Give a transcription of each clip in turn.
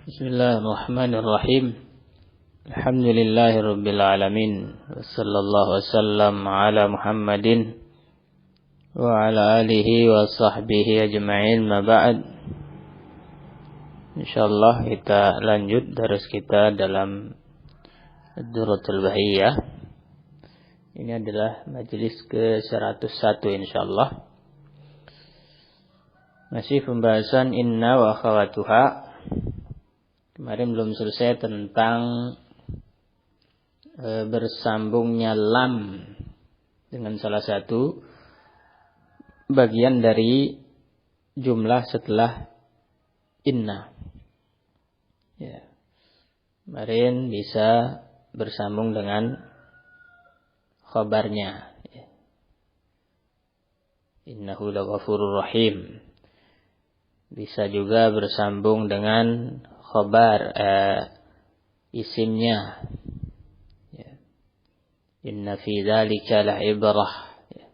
Bismillahirrahmanirrahim. Alhamdulillahirabbil alamin. Wassallallahu wasallam ala Muhammadin wa ala alihi wa sahbihi ajma'in. Ma ba'd. Insyaallah kita lanjut daras kita dalam Ad-Durratul Bahiyah. Ini adalah majelis ke-101 insyaallah. Masih pembahasan inna wa akhawatuha. Kemarin belum selesai tentang bersambungnya lam dengan salah satu bagian dari jumlah setelah inna. Ya. Kemarin bisa bersambung dengan khabarnya. Ya. Innahu laghafurur rahim. Bisa juga bersambung dengan khabar isimnya. Ya. Inna fi dzalika la'ibrah. Ya.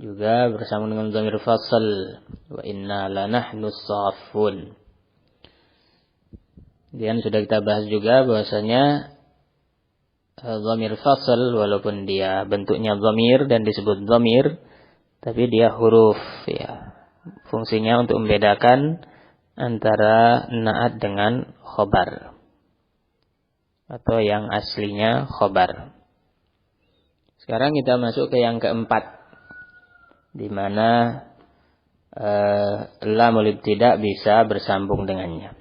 Juga bersambung dengan dhamir fasl. Wa inna lanahnu as-saffun. Dan sudah kita bahas juga bahwasanya dhamir fasl walaupun dia bentuknya dhamir dan disebut dhamir, tapi dia huruf, ya. Fungsinya untuk membedakan antara na'at dengan khobar, atau yang aslinya khobar. Sekarang kita masuk ke yang keempat, di mana lamul ibtida bisa bersambung dengannya.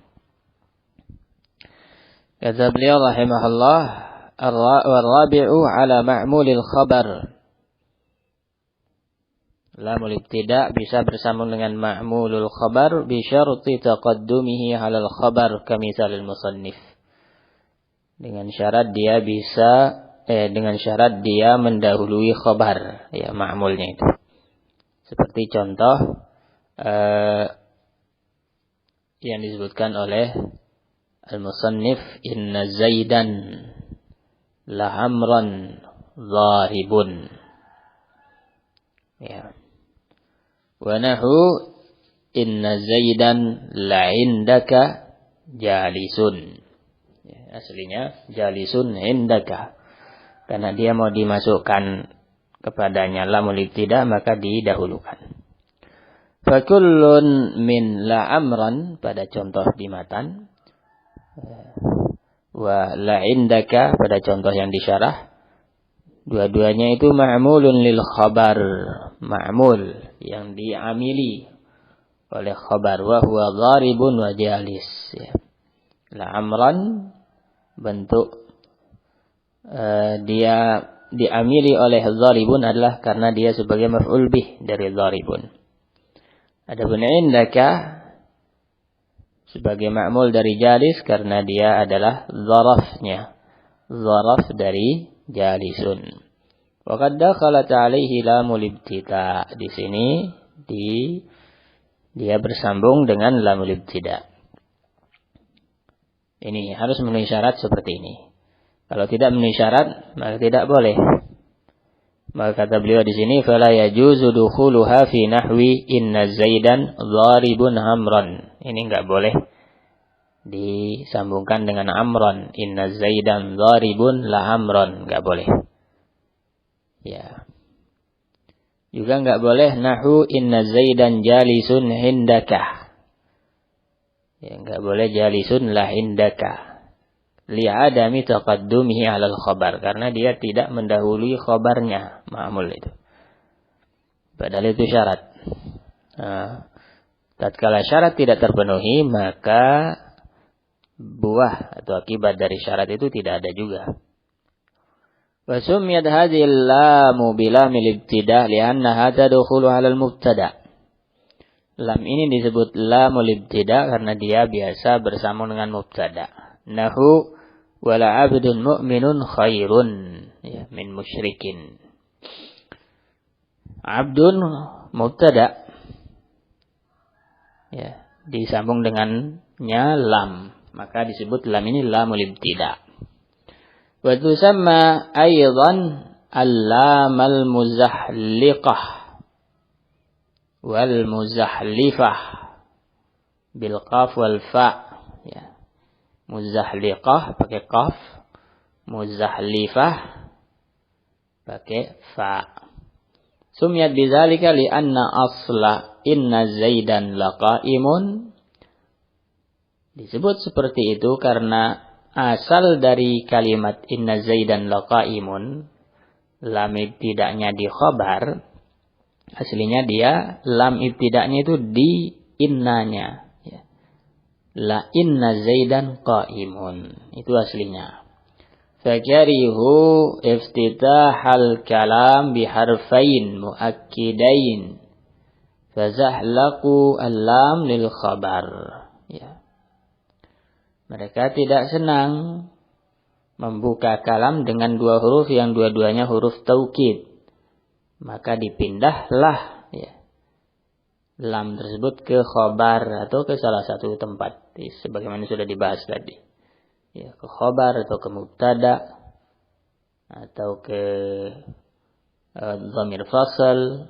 Kata beliau rahimahullah, ar-rabi'u ala ma'mulil khabar. Lamul ibtida bisa bersambung dengan ma'mulul khabar bi syarti taqaddumihi 'alal khabar kamisalil musannif. Dengan syarat dia mendahului khabar, ya, ma'mulnya itu. Seperti contoh yang disebutkan oleh al-musannif, inna zaidan la amran dharibun. Ya. Wa nahu inna zaidan la indaka jalisun. Ya, aslinya jalisun indaka. Karena dia mau dimasukkan kepadanya lamul ibtida, maka didahulukan. Fa kullun min la amran pada contoh di matan, wa la indaka pada contoh yang disyarah. Dua-duanya itu ma'mulun lil khabar, ma'mul yang diamili oleh khabar, wa huwa dharibun wa jalis, ya. La amran bentuk dia diamili oleh dharibun adalah karena dia sebagai maf'ul bih dari dharibun. Adapun indaka sebagai ma'mul dari jalis karena dia adalah zarafnya, zaraf dari jalisun. Wa qad dakhalat 'alaihi lamul ibtida. Di sini dia bersambung dengan lamul ibtida. Ini harus memenuhi syarat seperti ini. Kalau tidak memenuhi syarat, maka tidak boleh. Maka kata beliau di sini, fala yajuzu dukhuluha fi nahwi inna zaidan dharibun amran. Ini enggak boleh disambungkan dengan amron. Inna zaidan dharibun la amron. Enggak boleh. Ya. Juga enggak boleh nahu inna zaidan jalisun hindaka. Ya, enggak boleh jalisun la hindaka. Li'adami taqaddumihi 'alal khabar. Karena dia tidak mendahului khabarnya. Ma'mul itu. Padahal itu syarat. Nah, tatkala syarat tidak terpenuhi, maka buah atau akibat dari syarat itu tidak ada juga. Wa sumiyat hadhil lamu bilamil ibtida li'annaha tadkhulu 'alal mubtada. Lam ini disebut lamul ibtida karena dia biasa bersambung dengan mubtada. Nahu wala 'abdun mu'minun khairun, ya, min musyrikin. Abdun mubtada, ya, disambung dengannya lam, maka disebut lam ini lamul ibtida. Wa tusamma aidan al-lamal muzahliqah wal muzahlifah bil qaf wal fa. Ya. Muzahliqah pakai qaf, muzahlifah pakai fa. Sumiyat bidzalika li'anna asla inna Zaidan laqaimun. Disebut seperti itu karena asal dari kalimat inna Zaidan laqaimun, lam ibtida'nya di khabar, aslinya dia lam ibtida'nya itu di innanya. La inna Zaidan qaimun. Itu aslinya. Fakarihu iftitahal kalam biharfain muakkidain. Fazahlaqu al-lam lil khabar. Ya. Mereka tidak senang membuka kalam dengan dua huruf yang dua-duanya huruf taukid. Maka dipindahlah lam tersebut ke khobar atau ke salah satu tempat, sebagaimana sudah dibahas tadi. Ya, ke khobar atau ke mubtada atau ke dhamir fasal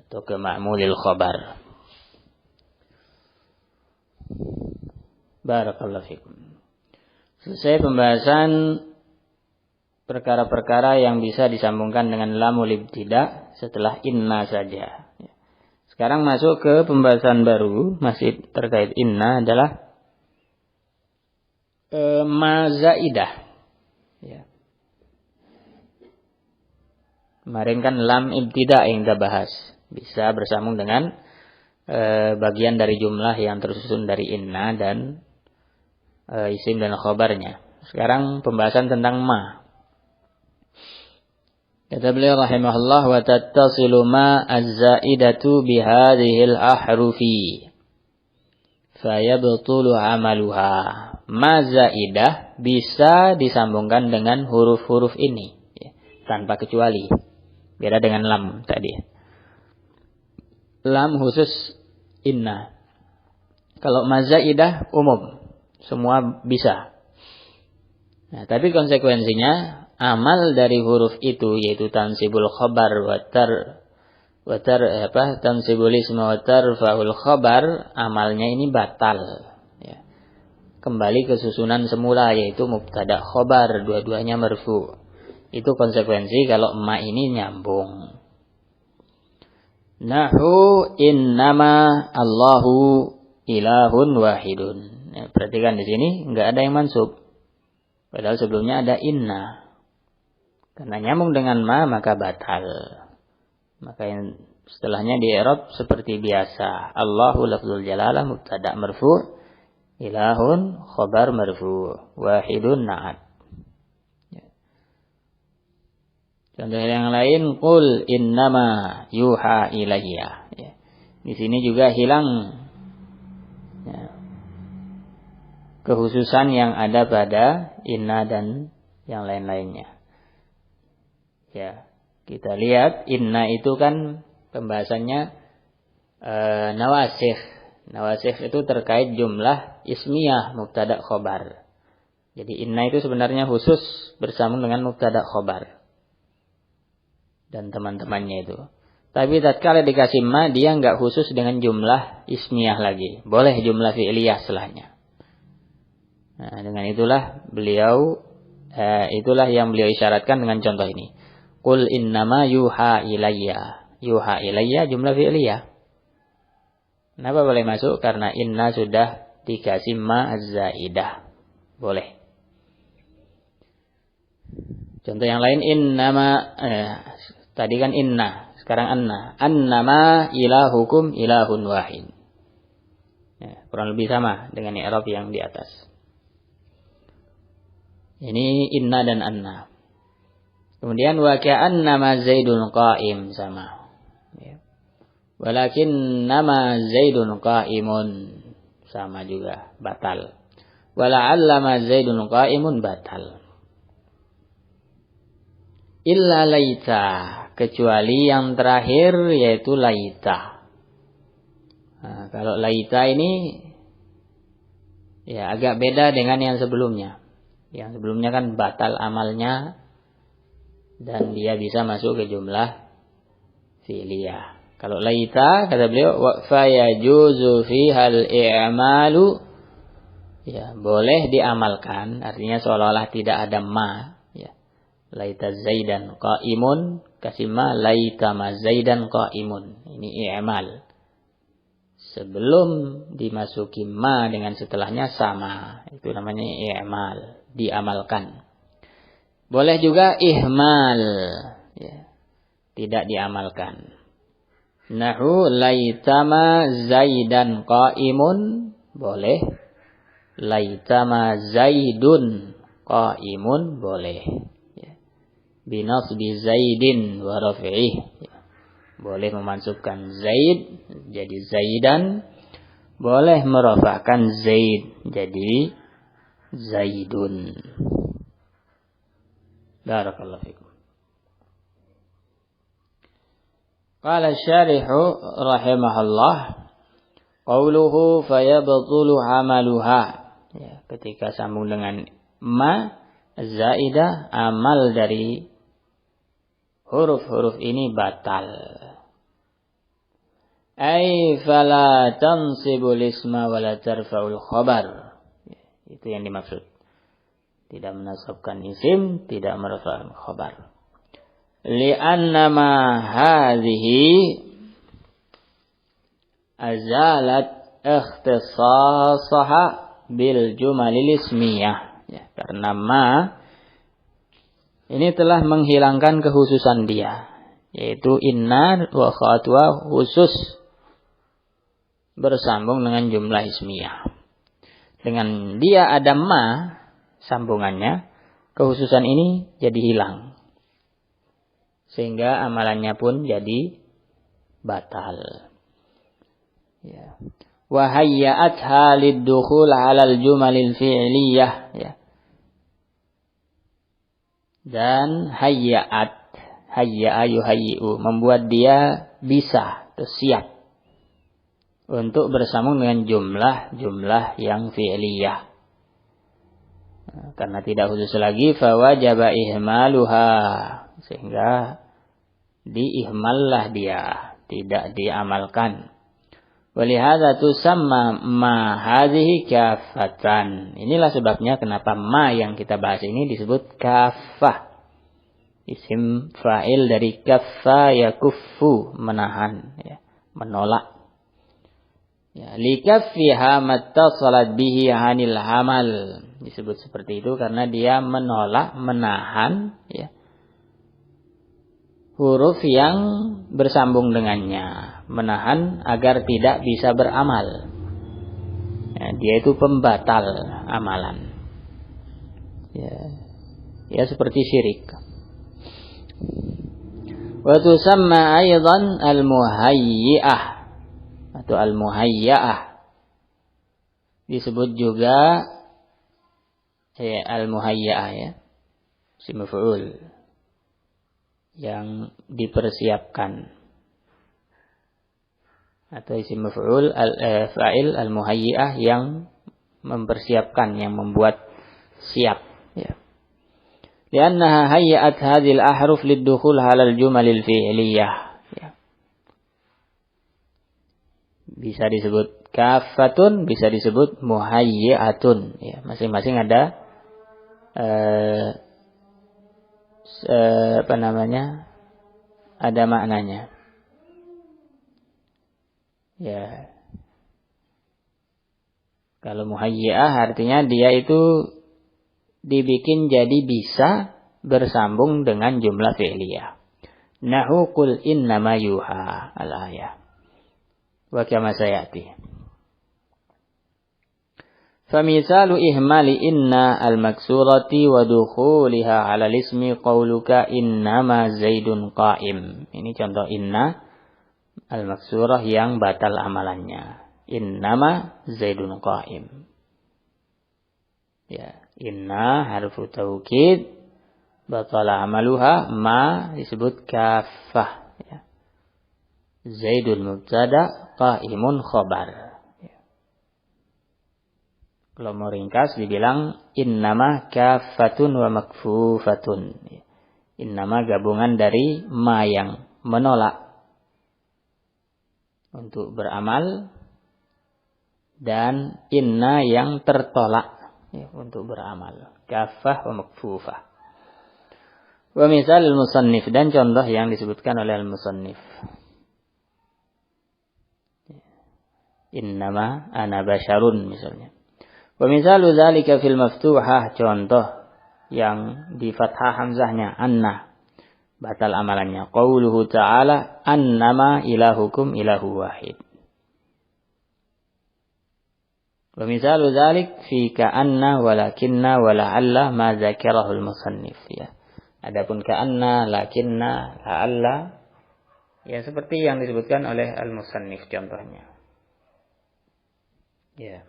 atau ke ma'mulil khobar. Barakallahu fikum. Selesai pembahasan perkara-perkara yang bisa disambungkan dengan lamul ibtida setelah inna saja. Sekarang masuk ke pembahasan baru, masih terkait inna, adalah ma zaidah. Ya. Kemarin kan lam ibtida yang kita bahas. Bisa bersambung dengan bagian dari jumlah yang tersusun dari inna dan isim dan khabarnya. Sekarang pembahasan tentang ma. Kata beliau rahimahullah, wa tattasilu ma az-zaidatu bihadhil ahrufi fayabtulu amaluha. Ma zaidah bisa disambungkan dengan huruf-huruf ini tanpa kecuali. Beda dengan lam tadi. Lam khusus inna. Kalau ma zaidah umum, semua bisa. Nah, tapi konsekuensinya amal dari huruf itu yaitu tansibul khabar tansibul isma wa tarfa'ul khabar, amalnya ini batal ya. Kembali ke susunan semula yaitu mubtada khabar, dua-duanya marfu. Itu konsekuensi kalau ma ini nyambung. Nahu innama Allahu ilahun wahidun. Nah, perhatikan di sini enggak ada yang mansub. Padahal sebelumnya ada inna. Karena nyambung dengan ma maka batal. Maka yang setelahnya di i'rab seperti biasa. Allahu lafzul jalalah mubtada marfu', ilahun khabar marfu', wahidun na'at. Ya. Contoh yang lain, qul innama yuha ilayya. Ya. Di sini juga hilang kekhususan yang ada pada inna dan yang lain-lainnya. Ya, kita lihat inna itu kan pembahasannya nawasikh. Nawasikh itu terkait jumlah ismiyah mubtada khobar. Jadi inna itu sebenarnya khusus bersambung dengan mubtada khobar dan teman-temannya itu. Tapi tatkala dikasih ma, dia enggak khusus dengan jumlah ismiyah lagi. Boleh jumlah fi'liyah setelahnya. Nah, dengan itulah itulah yang beliau isyaratkan dengan contoh ini. Qul innama yuha ilayya. Yuha ilayya jumlah fi'liyah. Kenapa boleh masuk? Karena inna sudah dikasih ma az-zaidah. Boleh. Contoh yang lain innama tadi kan inna, sekarang anna. Annama ilahukum ilahun wahid. Ya, kurang lebih sama dengan i'rab yang di atas. Ini inna dan anna. Kemudian wa ka'annama Zaidun qa'im sama. Ya. Walakin nama Zaidun qa'imun sama juga batal. Wala'allama Zaidun qa'imun batal. Illa laita, kecuali yang terakhir yaitu laita. Nah, kalau laita ini ya agak beda dengan yang sebelumnya. Yang sebelumnya kan batal amalnya dan dia bisa masuk ke jumlah fi'liyah. Kalau laita kata beliau wa fa yajuzu fihal i'malu, ya boleh diamalkan, artinya seolah-olah tidak ada ma, ya. Laita Zaidan qa'imun, kasih ma laita ma Zaidan qa'imun. Ini i'mal. Sebelum dimasuki ma dengan setelahnya sama, itu namanya i'mal, diamalkan. Boleh juga ihmal, ya. Tidak diamalkan. Nahu laitama Zaidan qa'imun, boleh. Laitama Zaidun qa'imun, boleh. Ya. Binasbi Zaidin wa raf'ih. Ya. Boleh memansubkan Zaid jadi Zaidan, boleh merafa'kan Zaid jadi Zaidun. Barakallahu fikum. Qala syarihu rahimahullah, qauluhu fayabtulu amaluha. Ya, ketika sambung dengan ma zaidah, amal dari huruf-huruf ini batal. Ay fala tansibul isma wa la tarfa'ul khabar. Ya, itu yang dimaksud. Tidak menasabkan isim, tidak merafa'kan khabar. Li'annama hadhihi azalat ikhtisasaha bil jumalil ismiyah. Ya, karena ma ini telah menghilangkan kekhususan dia, yaitu inna wa khatwa khusus bersambung dengan jumlah ismiyah. Dengan dia ada ma sambungannya, kekhususan ini jadi hilang. Sehingga amalannya pun jadi batal. Ya. Wa hayya'atha lid-dukhul 'alal jumalil fi'liyah, ya. Dan hayya'a yuhayyi'u, membuat dia bisa atau siap untuk bersambung dengan jumlah-jumlah yang fi'liyah. Karena tidak khusus lagi, fa wajaba ihmaluha, sehingga diihmallah dia, tidak diamalkan. Walihada tusamma ma hadhihi kafatan. Inilah sebabnya kenapa ma yang kita bahas ini disebut kafah. Isim fa'il dari kaffa yakuffu, menahan, ya, menolak. Ya, likaffiha mattasalat bihi 'anil hamal. Disebut seperti itu karena dia menolak, menahan, ya, huruf yang bersambung dengannya, menahan agar tidak bisa beramal. Ya, dia itu pembatal amalan. Ya seperti syirik. Wa tusamma aidan al-muhayyi'ah atau al-muhayya'ah. Disebut juga al-muhayya'ah, ya. Si maf'ul yang dipersiapkan, atau isim maf'ul fa'il al-muhayyi'ah yang mempersiapkan, yang membuat siap, ya. Li'annaha hayya'at hadhil ahruf lid-dukhul 'alal jumalil fi'liyah, ya. Bisa disebut kafatun, bisa disebut muhayyi'atun, ya. Masing-masing ada ada maknanya. Ya. Kalau muhayyi'ah artinya dia itu dibikin jadi bisa bersambung dengan jumlah fi'liyah. Nahu qul innama yuha al-ayah. Wa kama sayati. Famisalu ihmali inna al-maksurati wa dukhuliha 'ala al-ismi qauluka innama Zaidun qa'im. Ini contoh inna al-maksurah yang batal amalannya. Innama Zaidun qa'im. Ya, inna harfu taukid, batala amaluha, ma disebut kafah, ya. Zaidun mubtada, qa'imun khabar. Kalau mau ringkas dibilang innama kafatun wa makfufatun. Innama gabungan dari ma yang menolak untuk beramal, dan inna yang tertolak ya, untuk beramal. Kafah wa makfufah. Wa misal al-musannif, dan contoh yang disebutkan oleh al-musannif. Innama ana basyarun misalnya. Wa misalu dzalika fil maftuhah, contoh yang di fathah hamzahnya anna, batal amalannya. Qauluhu ta'ala annama ilahukum ilahu wahid. Wa misalu dzalik fi ka'anna walakinna wala'alla ma dzakarahu al-musannif ya. Adapun ka'anna, lakinna, la'alla ya seperti yang disebutkan oleh al-musannif contohnya. Ya.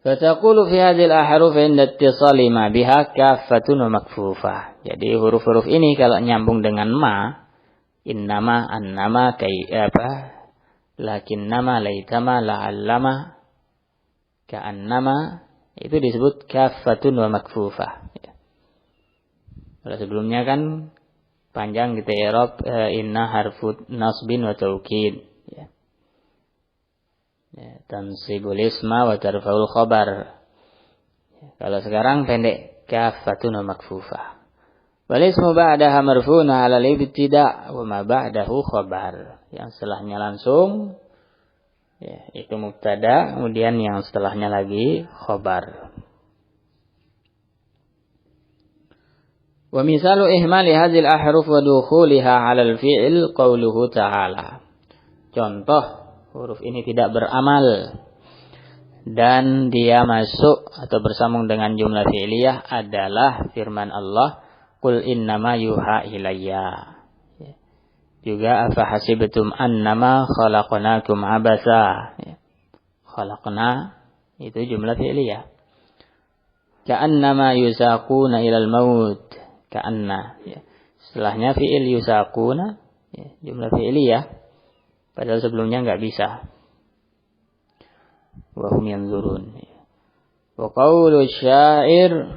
Fataqulu fi hadhil ahruf inda ittisali ma biha kaffatun wa makfufah. Jadi huruf-huruf ini kalau nyambung dengan ma, innama, annama, lakinnama, laitama, la'allama, ka'annama, itu disebut kaffatun wa makfufah. Kalau sebelumnya kan panjang gitu i'rab inna harfu nasbin wa taukid. Tansibul isma wa tarfa'ul khabar. Kalau sekarang pendek kaffatun wa makfufah. Wal ismu ba'daha marfu'un 'ala al-ibtida' wa ma ba'dahu khabar. Yang setelahnya langsung ya, itu mubtada, kemudian yang setelahnya lagi khabar. Wa misalu ihmali hadhil ahruf wa dukhuliha 'ala al-fi'l qauluhu ta'ala. Contoh huruf ini tidak beramal dan dia masuk atau bersambung dengan jumlah fi'liyah adalah firman Allah, qul innama yuha ilayya. Juga afa hasibtum annama khalaqnakum abasa. Khalaqna itu jumlah fi'liyah. Ka'annama yusaquna ilal maut. Ka'anna setelahnya fi'il yusaquna jumlah fi'liyah. Padahal sebelumnya enggak bisa. Wa hum yanzurun. Wa qawlu syair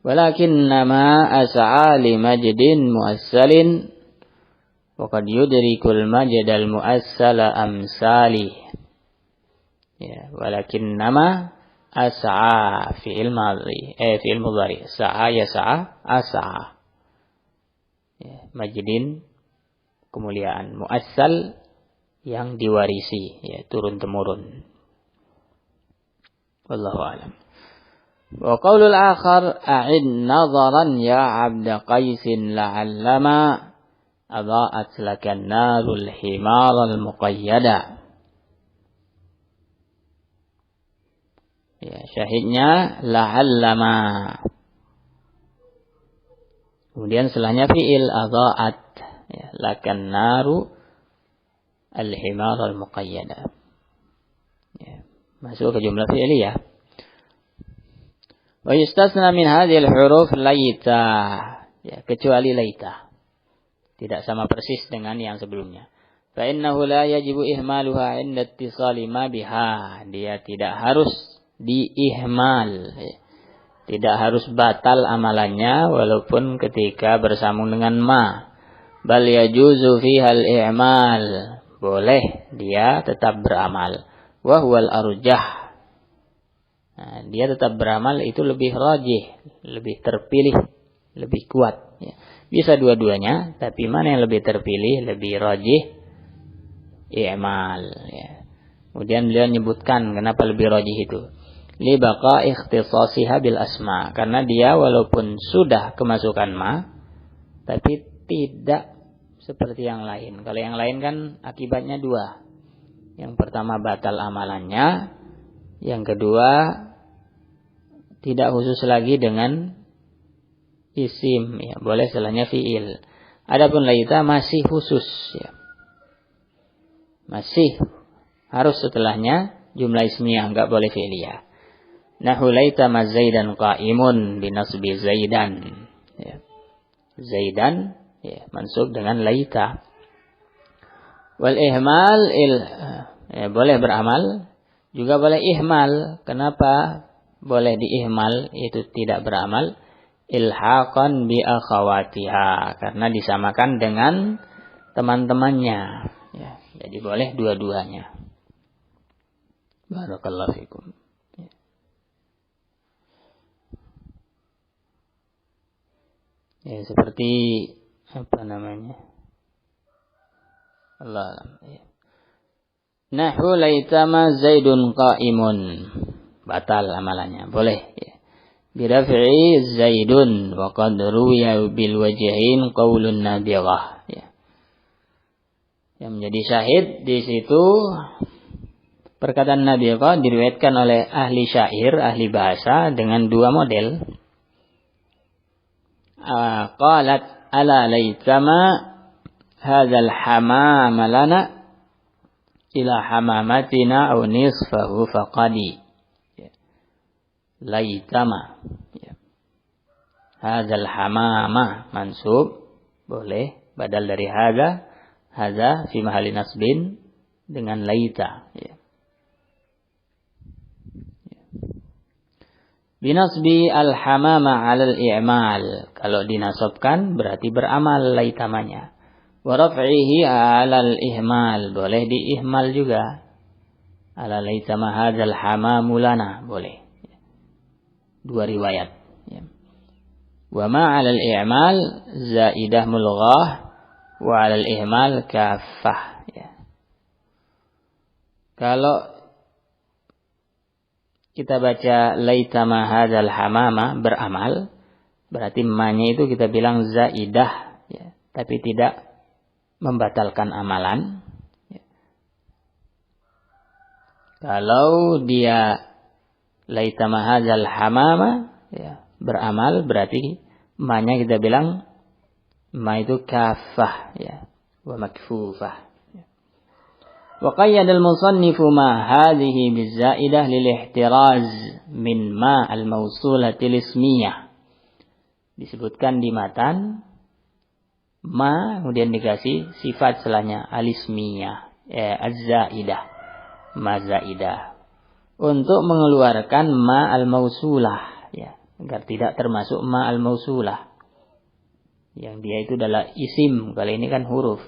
walakinnama as'a li majdin muassalin wa qad yudrikul majdal muassala amsali. Ya, walakinnama as'a fi'il madhi fi'il mudhari. Sa'a yas'a as'a. Ya, majdin kemuliaan, muassal yang diwarisi ya, turun temurun. Wallahu a'lam. Wa qaulul akhar a'id nazaran ya 'abda qaisin la'allama adha'at lakan narul himaral muqayyada. Ya, syahidnya la'allama. Kemudian setelahnya fi'il adha'at ya, lakan naru al-himar al-muqayyada. Ya, masuk ke jumlah fi'liyah. Wa yustasna min hadhil huruf laita. Ya, kecuali laita. Tidak sama persis dengan yang sebelumnya. Fa innahu la yajibu ihmaluha 'inda ittisali ma biha. Dia tidak harus diihmal. Ya. Tidak harus batal amalannya walaupun ketika bersambung dengan ma. Bal yajuzu fihal i'mal. Boleh dia tetap beramal. Wa huwal arjah. Nah, dia tetap beramal itu lebih rajih, lebih terpilih, lebih kuat. Ya. Bisa dua-duanya, tapi mana yang lebih terpilih, lebih rajih? I'mal. Ya. Kemudian beliau menyebutkan kenapa lebih rajih itu. Li baqa ikhtisasiha bil asma. Karena dia walaupun sudah kemasukan ma, tapi tidak seperti yang lain. Kalau yang lain kan akibatnya dua. Yang pertama batal amalannya. Yang kedua tidak khusus lagi dengan isim. Ya, boleh setelahnya fi'il. Adapun laita masih khusus. Ya. Masih harus setelahnya jumlah ismiyah. Enggak boleh fi'liyah. Nahu laita ma zaidan qa'imun binasbi zaidan. Ya. Zaidan ya, mansub dengan laita. Wal ihmal ya, boleh beramal, juga boleh ihmal. Kenapa boleh diihmal itu tidak beramal? Ilhaqan bi akhawatiha, karena disamakan dengan teman-temannya. Ya, jadi boleh dua-duanya. Barakallahu fikum. Ya, seperti apa namanya? Allah. Ya. Nahu laitama Zaidun qa'imun. Batal amalannya. Boleh. Ya. Biraf'i Zaidun wa qad ruwiya bil wajhain qaulun nabirah. Ya. Yang menjadi syahid di situ perkataan nabirah diriwayatkan oleh ahli syair, ahli bahasa dengan dua model. Qalat ala laitama hadzal hamama lana ila hamamatina aw nisfahu faqadi. Laitama. Hadzal hamama mansub boleh badal dari hadza fi mahalli nasbin dengan laita. Binasbi al-hamama 'alal i'mal. Kalau dinasabkan berarti beramal laitamanya. Wa raf'ihi 'alal ihmal. Boleh diihmal juga. Ala laitama hadzal hamamu lana. Boleh. Dua riwayat. Wa ma 'alal i'mal zaidah mulghah wa 'alal ihmal kaffah. Kalau kita baca laitama hadzal hamama beramal, berarti ma-nya itu kita bilang zaidah, ya, tapi tidak membatalkan amalan. Ya. Kalau dia laitama hadzal hamama, ya, beramal, berarti ma-nya kita bilang ma itu kafah, ya, wa makfufah. Wa qayyada al-musannifu ma hadhihi bizaidah lil ihtiraz min ma al-mausulati al-ismiyah. Disebutkan di matan ma kemudian dikasih sifat setelahnya al-ismiyah, az-zaidah, ma zaidah. Untuk mengeluarkan ma al-mausulah, ya, agar tidak termasuk ma al-mausulah. Yang dia itu adalah isim, kali ini kan huruf.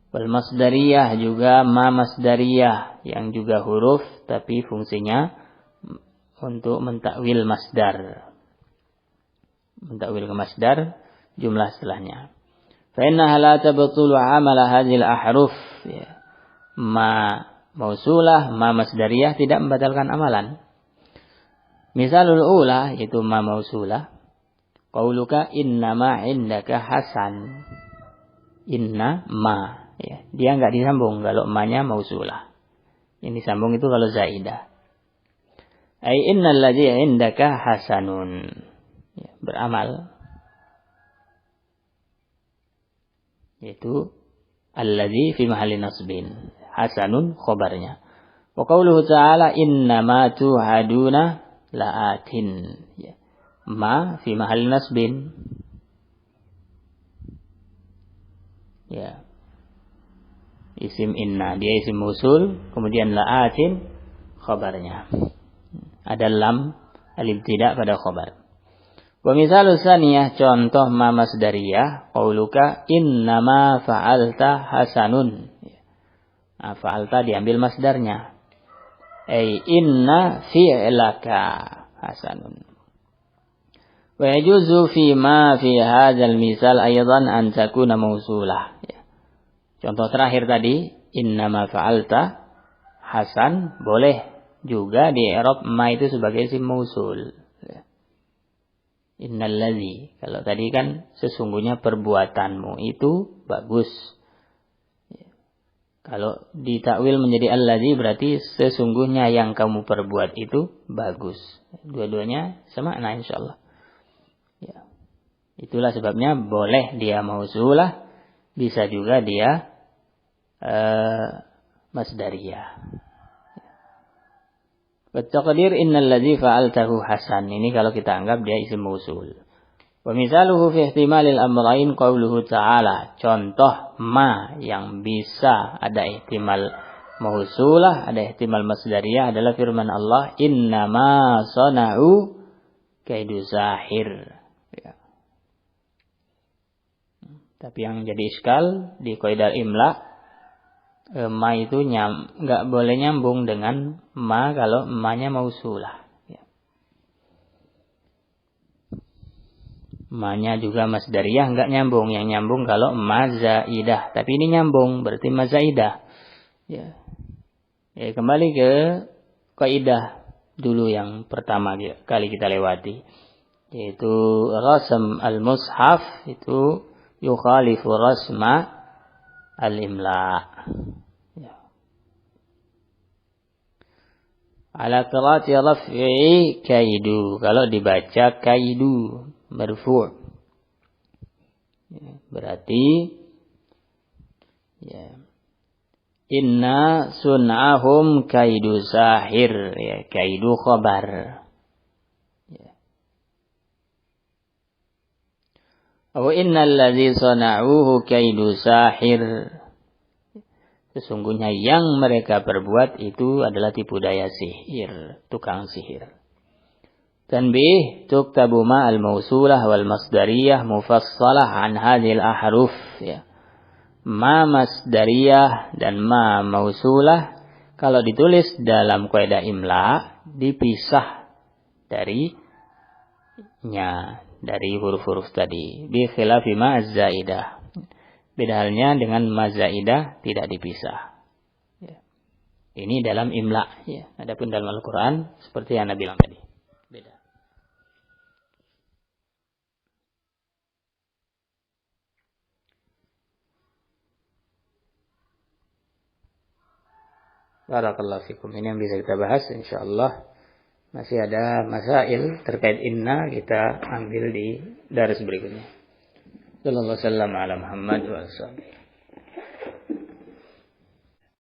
Wal masdariyah juga ma masdariyah yang juga huruf tapi fungsinya untuk mentakwil masdar. Mentakwil ke masdar jumlah setelahnya. Fa innaha la tabtulu 'amala hadhil ahruf. Ya. Ma mausulah, ma masdariyah tidak membatalkan amalan. Misalul ula itu ma mausulah. Qauluka innama indaka hasan. Inna ma. Ya, dia enggak disambung kalau ma-nya mausulah. Yang disambung itu kalau zaidah. Ai innal ladzi indaka hasanun. Ya, beramal. Yaitu alladzi fi mahalli nasbin. Hasanun khabarnya. Wa qauluhu ta'ala innama tu'aduna la'atin. Ya. Ma fi mahalli nasbin. Ya. Isim inna, dia isim mausul, kemudian la'atin khabarnya. Ada lam al-ibtida' pada khabar. Wa misalus saniyah, contoh ma masdariyah, qauluka innama fa'alta hasanun. Fa'alta diambil masdarnya. Ai inna fi'laka hasanun. Wa yajuzu fi ma fi hadzal misal aidan an takuna mausulah. Contoh terakhir tadi, innama fa'alta hasan, boleh juga di i'rab ma itu sebagai isim mausul. Innal ladzi, kalau tadi kan sesungguhnya perbuatanmu itu bagus. Kalau ditakwil menjadi alladzi berarti sesungguhnya yang kamu perbuat itu bagus. Dua-duanya semakna insyaallah. Ya. Itulah sebabnya boleh dia mausulah, bisa juga dia masdariyah. Taqdir innal ladzi fa'altahu hasan. Ini kalau kita anggap dia isim mausul. Wa misaluhu fi ihtimalil amrayn qauluhu ta'ala. Contoh ma yang bisa ada ihtimal mausulah, ada ihtimal masdariyah adalah firman Allah, innama sana'u kaidu sahir. Tapi yang jadi iskal di kaidah imla, ma itu nggak boleh nyambung dengan ma kalau ma-nya mausulah. Ya. Ma-nya juga masdariyah nggak nyambung. Yang nyambung kalau ma zaidah. Tapi ini nyambung, berarti ma zaidah. Ya. Ya, kembali ke kaidah dulu yang pertama kali kita lewati, yaitu rasm al-mushaf itu yukhalifu rasma al-imla. Ya. Ala qira'ati raf'i kaidu, kalau dibaca kaidu marfu'. Ya, berarti ya, inna sun'ahum kaidu sahir, ya, kaidu khabar. Ya. Wa innal ladzi sana'uhu kaidu sahir. Sesungguhnya yang mereka perbuat itu adalah tipu daya sihir, tukang sihir. Tanbih tuktabu ma al-mausulah wal masdariyah mufassalah an hadhil ahruf, ya. Ma masdariyah dan ma mausulah kalau ditulis dalam kaidah imla dipisah dari huruf-huruf tadi. Bi khilafi ma az-zaidah. Beda halnya dengan ma zaidah tidak dipisah. Ya. Ini dalam imla. Ya. Adapun dalam Al-Quran seperti yang Anda bilang tadi. Beda. Barakallahu fikum. Ini yang bisa kita bahas, insyaallah. Masih ada masail terkait inna, kita ambil di daras berikutnya. Sallallahu alaihi wasallam ala Muhammad wa sallam.